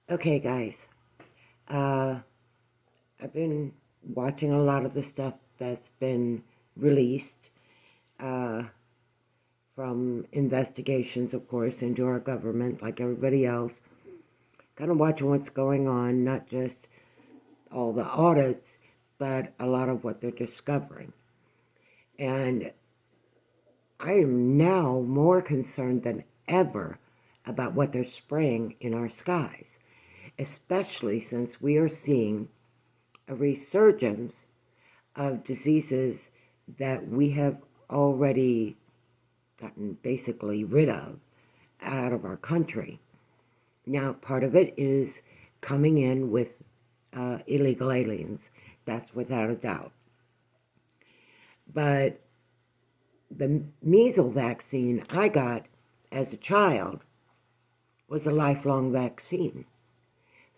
Okay, guys. Uh, I've been watching a lot of the stuff that's been released uh, from investigations, of course, into our government, like everybody else. Kind of watching what's going on, not just all the audits, but a lot of what they're discovering. And I am now more concerned than ever about what they're spraying in our skies, especially since we are seeing a resurgence of diseases that we have already gotten basically rid of out of our country. Now, part of it is coming in with illegal aliens. That's without a doubt. But the measles vaccine I got as a child was a lifelong vaccine.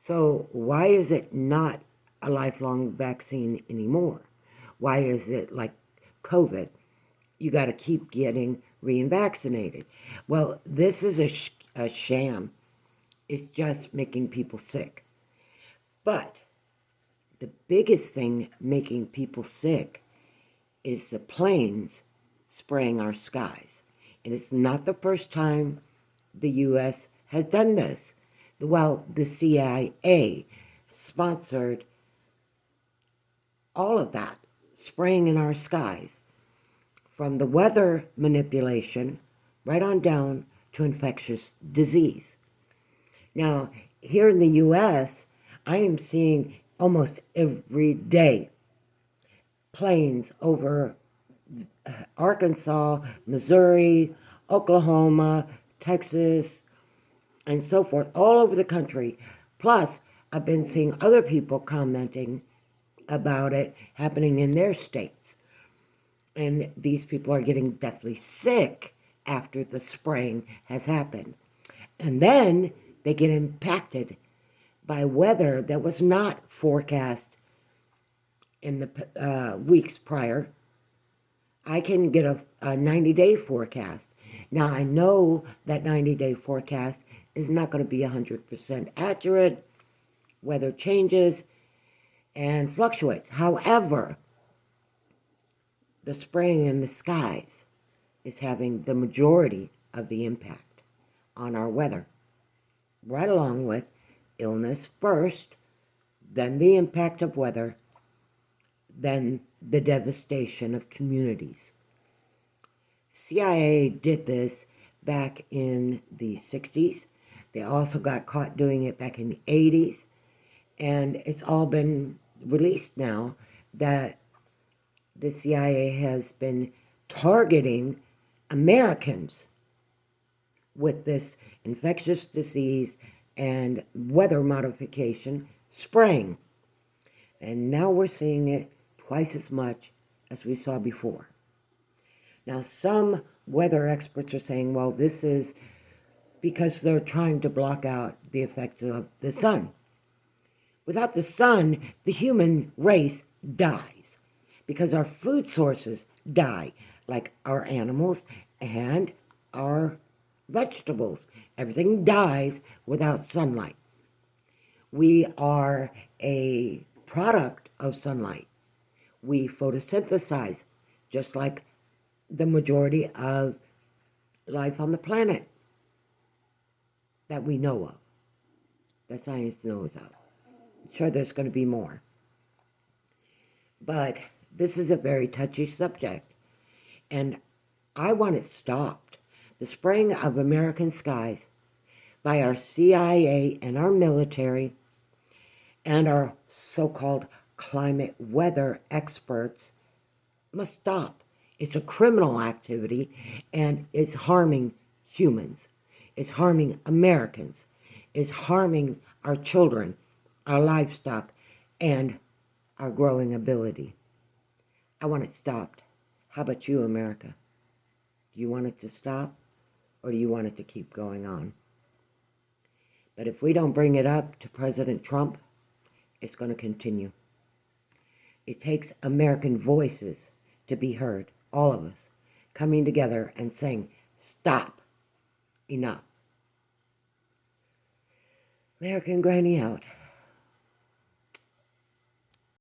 So, why is it not a lifelong vaccine anymore? Why is it like COVID? You got to keep getting re-vaccinated. Well, this is a sham. It's just making people sick. But the biggest thing making people sick is the planes spraying our skies. And it's not the first time the U.S. has done this. Well, the CIA sponsored all of that, spraying in our skies, from the weather manipulation right on down to infectious disease. Now, here in the U.S., I am seeing almost every day planes over Arkansas, Missouri, Oklahoma, Texas, and so forth, all over the country. Plus, I've been seeing other people commenting about it happening in their states. And these people are getting deathly sick after the spraying has happened. And then they get impacted by weather that was not forecast in the weeks prior. I can get a 90-day forecast. Now, I know that 90-day forecast is not going to be 100% accurate. Weather changes and fluctuates. However, the spraying in the skies is having the majority of the impact on our weather, right along with illness first, then the impact of weather, then the devastation of communities. CIA did this back in the 60s. They also got caught doing it back in the 80s. And it's all been released now that the CIA has been targeting Americans with this infectious disease and weather modification spraying. And now we're seeing it twice as much as we saw before. Now, some weather experts are saying, well, this is because they're trying to block out the effects of the sun. Without the sun, the human race dies because our food sources die, like our animals and our vegetables. Everything dies without sunlight. We are a product of sunlight. We photosynthesize, just like the majority of life on the planet that we know of, that science knows of. Sure, there's going to be more. But this is a very touchy subject, and I want it stopped. The spraying of American skies by our CIA and our military and our so-called climate weather experts must stop. It's a criminal activity, and it's harming humans. It's harming Americans. It's harming our children, our livestock, and our growing ability. I want it stopped. How about you, America? Do you want it to stop, or do you want it to keep going on? But if we don't bring it up to President Trump, it's going to continue. It takes American voices to be heard, all of us, coming together and saying, stop, enough. American Granny out.